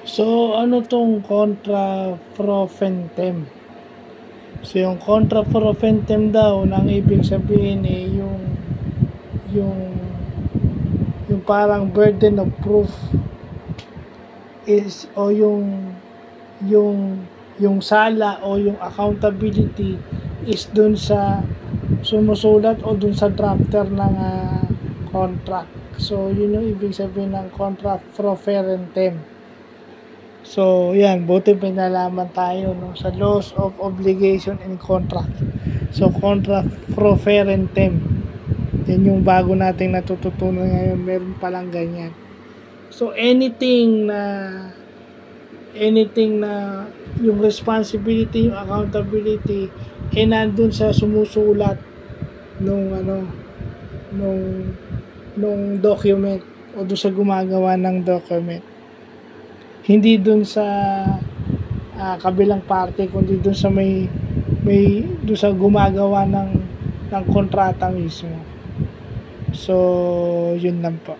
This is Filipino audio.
So, ano 'tong contra pro fentem? So, yung contra pro fentem daw ng ibig sabihin, yung yung parang burden of proof is o yung yung sala o yung accountability is dun sa sumusulat o dun sa drafter ng contract. So, yun yung ibig sabihin ng contract pro fentem. So, yan, buti may nalaman tayo no, sa laws of obligation and contract. So, contract pro fentem. Yan yung bago nating natututunan ngayon, meron palang ganyan. So, anything na yung responsibility, yung accountability, nandun sa sumusulat nung nung document o doon sa gumagawa ng document. Hindi dun sa kabilang parte, kundi dun sa dun sa gumagawa ng kontrata mismo. So, yun lang po.